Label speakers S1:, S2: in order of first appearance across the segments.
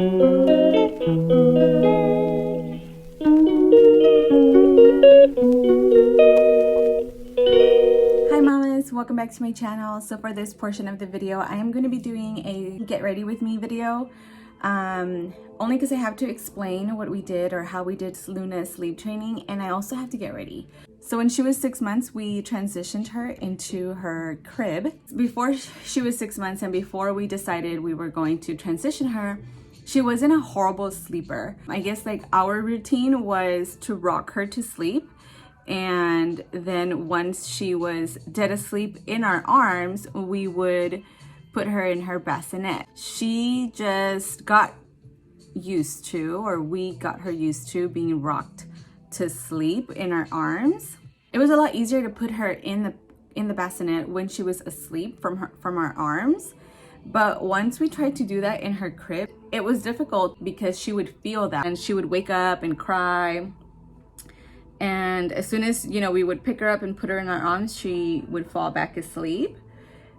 S1: Hi mamas, welcome back to my channel. So for this portion of the video, I am going to be doing a get ready with me video. Only because I have to explain what we did or how we did Luna's sleep training, and I also have to get ready. So when she was 6 months, we transitioned her into her crib. Before she was 6 months and before we decided we were going to transition her, she wasn't a horrible sleeper. I guess like our routine was to rock her to sleep, and then once she was dead asleep in our arms, we would put her in her bassinet. She just got used to, or we got her used to, being rocked to sleep in our arms. It was a lot easier to put her in the bassinet when she was asleep from our arms. But once we tried to do that in her crib, it was difficult because she would feel that and she would wake up and cry. And as soon as, we would pick her up and put her in our arms, she would fall back asleep.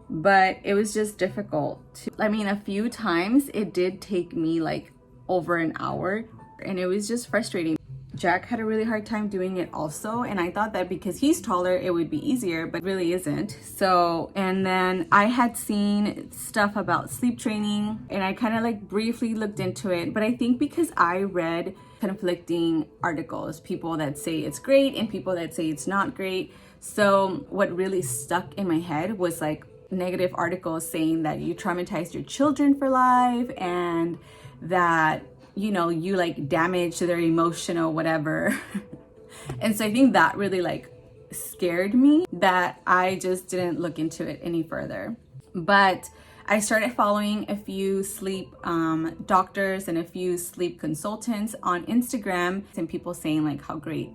S1: But it was just difficult. A few times it did take me like over an hour, and it was just frustrating. Jack had a really hard time doing it also, and I thought that because he's taller it would be easier, but it really isn't. So, and then I had seen stuff about sleep training and I kind of like briefly looked into it, but I think because I read conflicting articles, people that say it's great and people that say it's not great. So what really stuck in my head was like negative articles saying that you traumatized your children for life, and that you like damage their emotional whatever. And so I think that really like scared me, that I just didn't look into it any further. But I started following a few sleep doctors and a few sleep consultants on Instagram, and people saying like how great,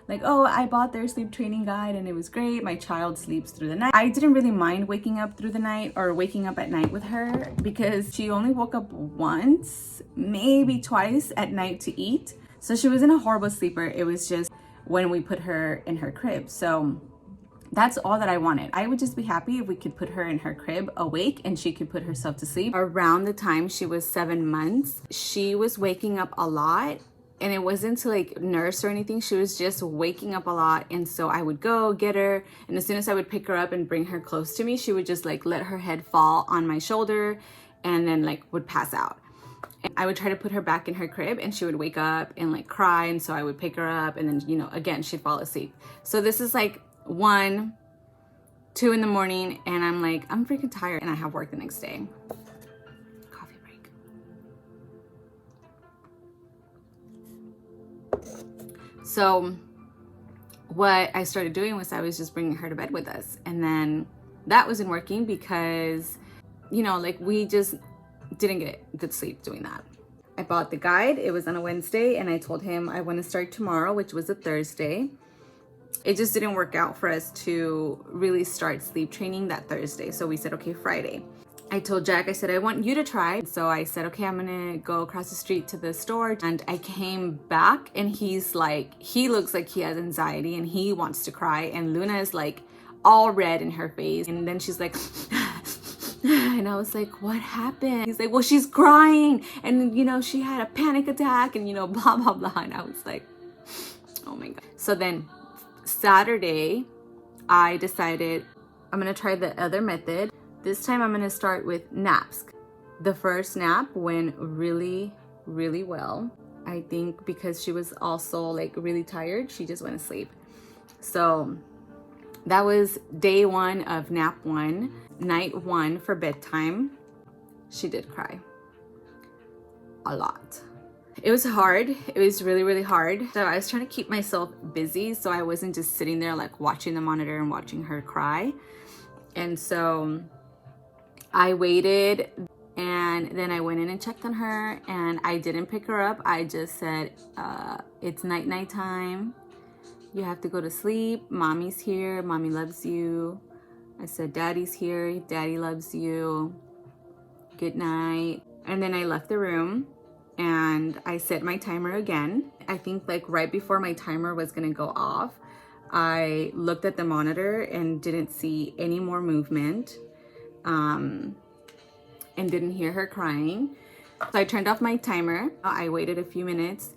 S1: like, oh, I bought their sleep training guide and it was great. My child sleeps through the night. I didn't really mind waking up through the night or waking up at night with her, because she only woke up once, maybe twice at night to eat. So she wasn't a horrible sleeper. It was just when we put her in her crib. So that's all that I wanted. I would just be happy if we could put her in her crib awake and she could put herself to sleep. Around the time she was 7 months, she was waking up a lot, and it wasn't to like nurse or anything. She was just waking up a lot. And so I would go get her, and as soon as I would pick her up and bring her close to me, she would just like let her head fall on my shoulder and then like would pass out. And I would try to put her back in her crib and she would wake up and like cry, and so I would pick her up, and then again she'd fall asleep. So this is like 1, 2 in the morning, and I'm like, I'm freaking tired, and I have work the next day. Coffee break. So what I started doing was I was just bringing her to bed with us, and then that wasn't working because like we just didn't get good sleep doing that. I bought the guide. It was on a Wednesday, and I told him I want to start tomorrow, which was a Thursday. It just didn't work out for us to really start sleep training that Thursday. So we said, okay, Friday. I told Jack, I said, I want you to try. So I said, okay, I'm gonna go across the street to the store. And I came back, and he's like, he looks like he has anxiety and he wants to cry. And Luna is like all red in her face. And then she's like, and I was like, what happened? He's like, well, she's crying. And she had a panic attack and blah, blah, blah. And I was like, oh my God. So then Saturday, I decided I'm gonna try the other method. This time I'm gonna start with naps. The first nap went really, really well. I think because she was also like really tired, she just went to sleep. So that was day 1 of nap 1. Night 1 for bedtime, she did cry a lot. It was hard. It was really, really hard. So I was trying to keep myself busy, so I wasn't just sitting there like watching the monitor and watching her cry. And so I waited, and then I went in and checked on her, and I didn't pick her up. I just said, it's night time. You have to go to sleep. Mommy's here. Mommy loves you. I said, Daddy's here. Daddy loves you. Good night. And then I left the room. And I set my timer again. I think like right before my timer was gonna go off, I looked at the monitor and didn't see any more movement, and didn't hear her crying. So I turned off my timer. I waited a few minutes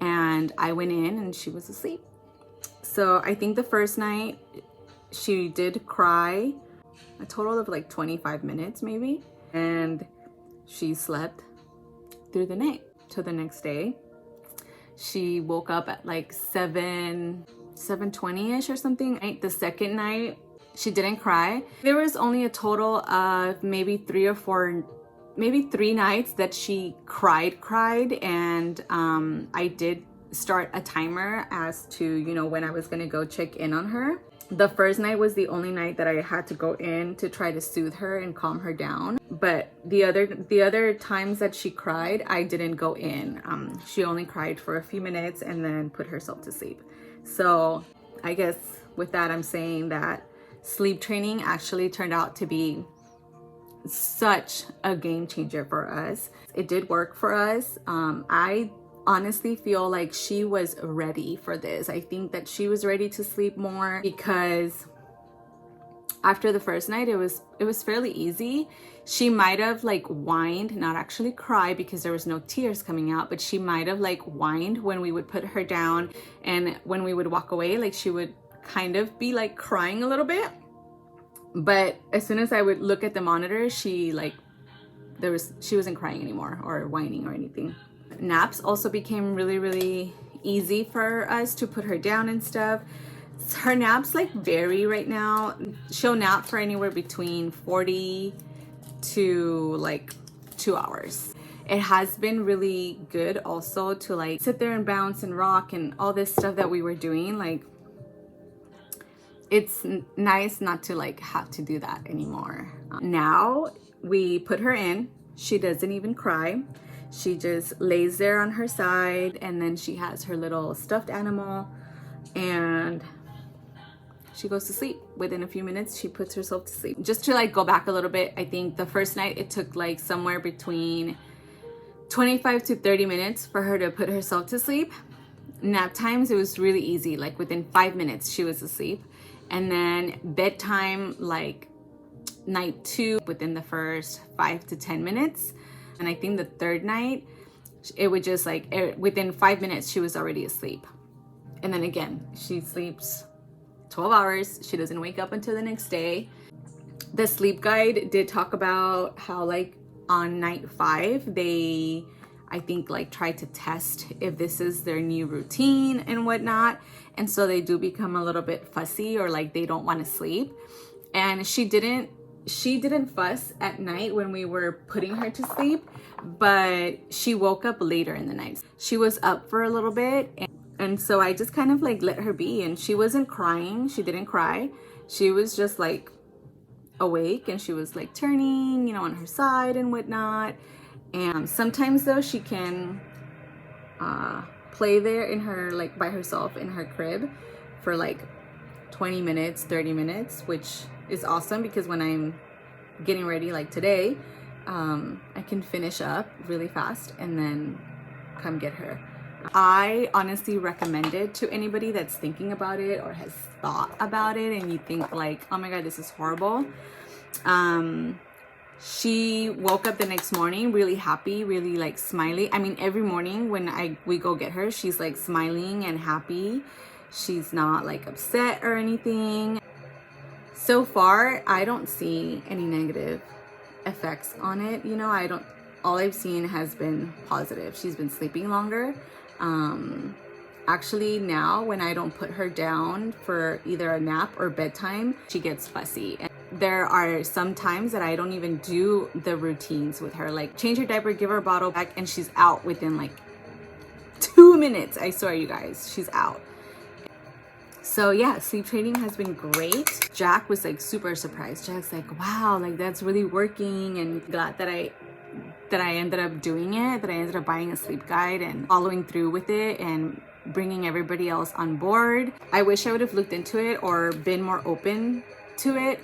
S1: and I went in and she was asleep. So I think the first night she did cry a total of like 25 minutes maybe. And she slept through the night till the next day. She woke up at like 7:20ish or something. The second night, she didn't cry. There was only a total of maybe 3 nights that she cried. And I did start a timer as to, you know, when I was gonna go check in on her. The first night was the only night that I had to go in to try to soothe her and calm her down. But the other times that she cried, I didn't go in. She only cried for a few minutes and then put herself to sleep. So I guess with that, I'm saying that sleep training actually turned out to be such a game changer for us. It did work for us. I honestly feel like she was ready for this. I think that she was ready to sleep more because after the first night, it was fairly easy. She might have like whined, not actually cry because there was no tears coming out, but she might have like whined when we would put her down, and when we would walk away, like she would kind of be like crying a little bit. But as soon as I would look at the monitor, she wasn't crying anymore or whining or anything. Naps also became really easy for us to put her down and stuff. Her naps like vary right now. She'll nap for anywhere between 40 to like 2 hours. It has been really good also to like sit there and bounce and rock and all this stuff that we were doing. Like, it's nice not to like have to do that anymore. Now we put her in. She doesn't even cry. She just lays there on her side, and then she has her little stuffed animal and she goes to sleep. Within a few minutes, she puts herself to sleep. Just to like go back a little bit, I think the first night it took like somewhere between 25 to 30 minutes for her to put herself to sleep. Nap times, it was really easy. Like within 5 minutes, she was asleep. And then bedtime, like night 2, within the first 5 to 10 minutes. And I think the third night, it would just like, within 5 minutes, she was already asleep. And then again, she sleeps 12 hours. She doesn't wake up until the next day. The sleep guide did talk about how like on night 5, they, I think like try to test if this is their new routine and whatnot. And so they do become a little bit fussy, or like they don't want to sleep. And she didn't fuss at night when we were putting her to sleep, but she woke up later in the night. She was up for a little bit, and so I just kind of like let her be, and she wasn't crying. She didn't cry. She was just like awake, and she was like turning, you know, on her side and whatnot. And sometimes though, she can play there in her, like by herself in her crib for like 20 minutes, 30 minutes, which is awesome because when I'm getting ready like today, I can finish up really fast and then come get her. I honestly recommend it to anybody that's thinking about it or has thought about it and you think like, oh my God, this is horrible. She woke up the next morning really happy, really like smiley. I mean, every morning when we go get her, she's like smiling and happy. She's not like upset or anything. So far, I don't see any negative effects on it. You know, all I've seen has been positive. She's been sleeping longer. Actually now when I don't put her down for either a nap or bedtime, she gets fussy. And there are some times that I don't even do the routines with her, like change her diaper, give her a bottle back, and she's out within like 2 minutes. I swear you guys, she's out. So yeah, sleep training has been great. Jack was like super surprised. Jack's like, wow, like that's really working, and glad that I ended up doing it, that I ended up buying a sleep guide and following through with it and bringing everybody else on board. I wish I would have looked into it or been more open to it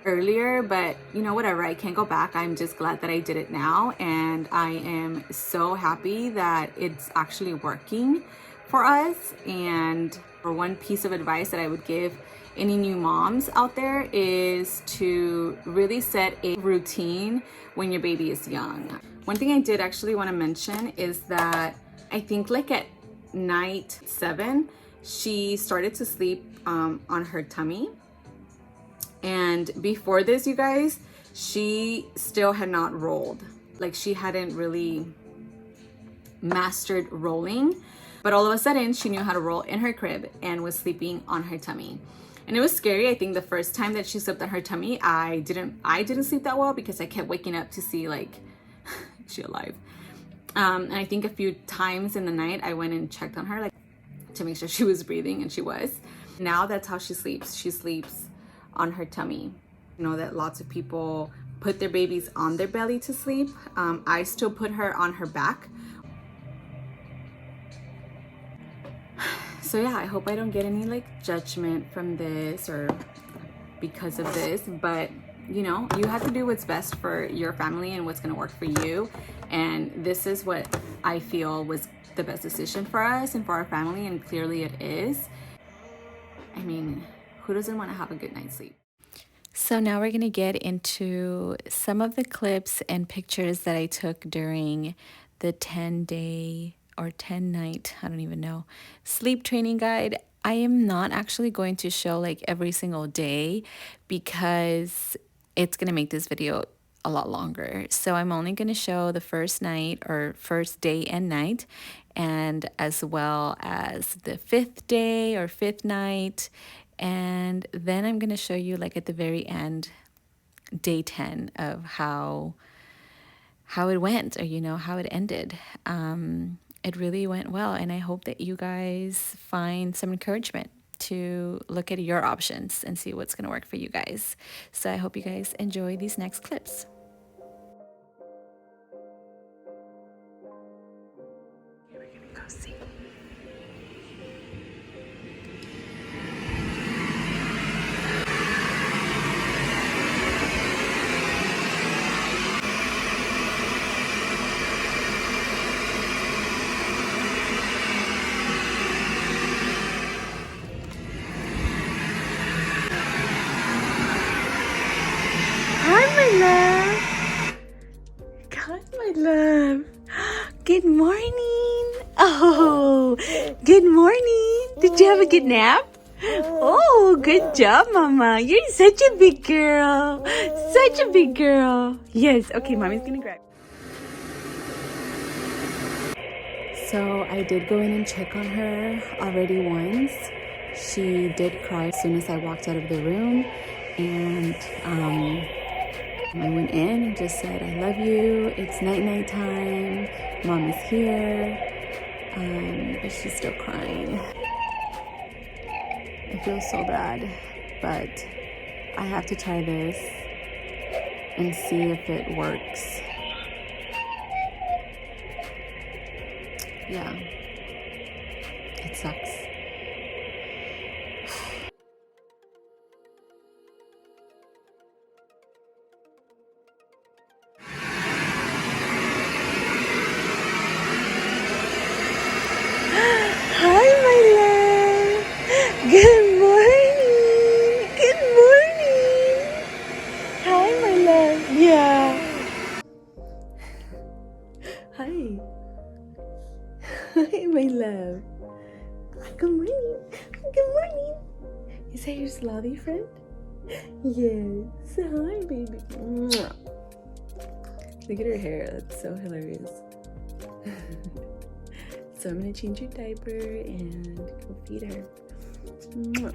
S1: earlier, but you know, whatever, I can't go back. I'm just glad that I did it now, and I am so happy that it's actually working for us. And for one piece of advice that I would give any new moms out there is to really set a routine when your baby is young. One thing I did actually want to mention is that I think like at night 7, she started to sleep on her tummy. And before this, you guys, she still had not rolled. Like she hadn't really mastered rolling, but all of a sudden she knew how to roll in her crib and was sleeping on her tummy. And it was scary. I think the first time that she slept on her tummy, I didn't sleep that well because I kept waking up to see like, is she alive? And I think a few times in the night I went and checked on her like to make sure she was breathing, and she was. Now that's how she sleeps. She sleeps on her tummy. You know that lots of people put their babies on their belly to sleep. I still put her on her back. So yeah, I hope I don't get any like judgment from this or because of this, but you know, you have to do what's best for your family and what's going to work for you. And this is what I feel was the best decision for us and for our family, and clearly it is. I mean, who doesn't want to have a good night's sleep? So now we're going to get into some of the clips and pictures that I took during the 10-day or 10-night, I don't even know, sleep training guide. I am not actually going to show like every single day because it's going to make this video a lot longer. So I'm only going to show the first night or first day and night, and as well as the 5th day or 5th night. And then I'm going to show you like at the very end, day 10, of how it went, or you know, how it ended. It really went well, and I hope that you guys find some encouragement to look at your options and see what's going to work for you guys. So I hope you guys enjoy these next clips. We're going to go see. Hi, my love. Good morning. Oh, good morning. Did you have a good nap? Oh, good job, Mama. You're such a big girl. Such a big girl. Yes. Okay, Mommy's gonna grab. So I did go in and check on her already once. She did cry as soon as I walked out of the room, and I went in and just said, I love you. It's night time. Mom is here. But she's still crying. I feel so bad, but I have to try this and see if it works. Yeah, it sucks. Hi, my love. Good morning. Good morning. Hi, my love. Yeah. Hi. Hi, my love. Good morning. Good morning. Is that your slothy friend? Yes. Hi, baby. Mwah. Look at her hair. That's so hilarious. So I'm gonna change your diaper and go feed her. Mwah.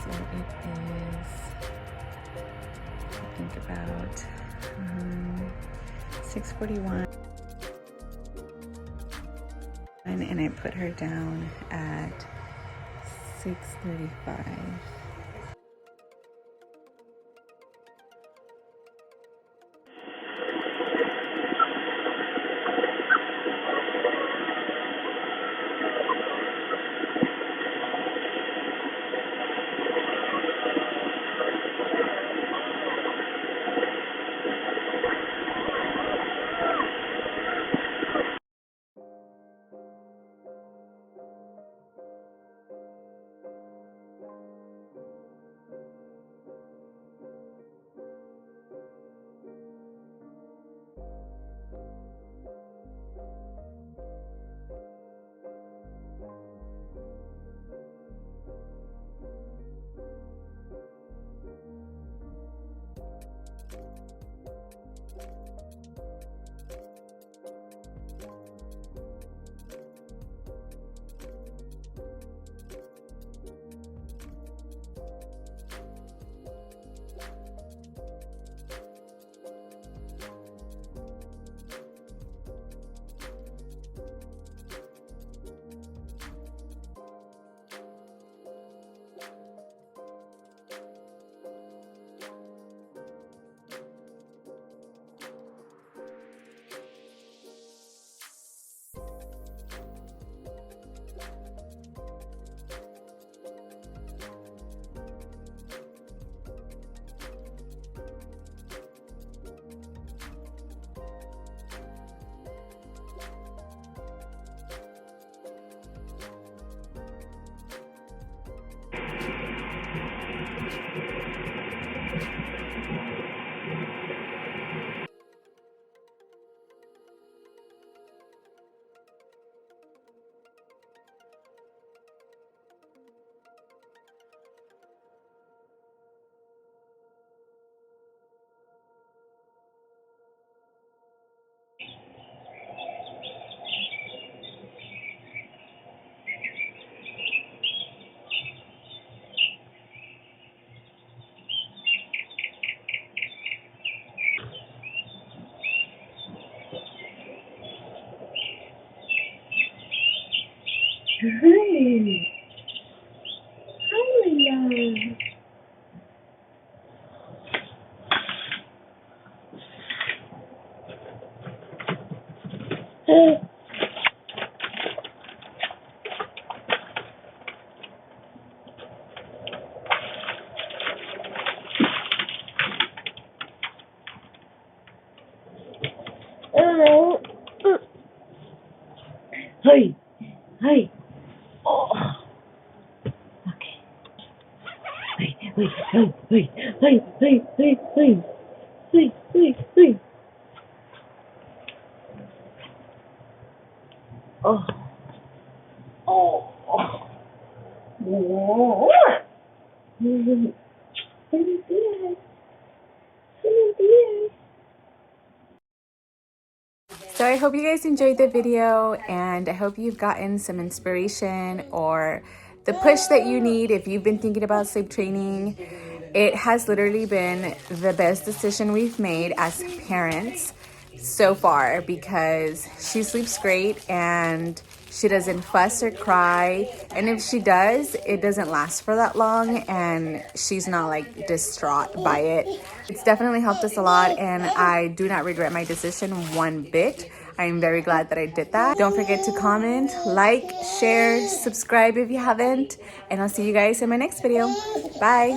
S1: So it is, I think about 6:41, and I put her down at 6:35.
S2: Hi. Hi, Ilya. Hi. Hi. Oh. Okay. Wait, wait, wait, wait, wait, wait, wait, wait, wait, wait, wait. Oh. Oh. Oh. Buenos días. Buenos días.
S1: So I hope you guys enjoyed the video, and I hope you've gotten some inspiration or the push that you need if you've been thinking about sleep training. It has literally been the best decision we've made as parents so far, because she sleeps great and she doesn't fuss or cry, and if she does, it doesn't last for that long and she's not like distraught by it. It's definitely helped us a lot, and I do not regret my decision one bit. I am very glad that I did that. Don't forget to comment, like, share, subscribe if you haven't, and I'll see you guys in my next video. Bye.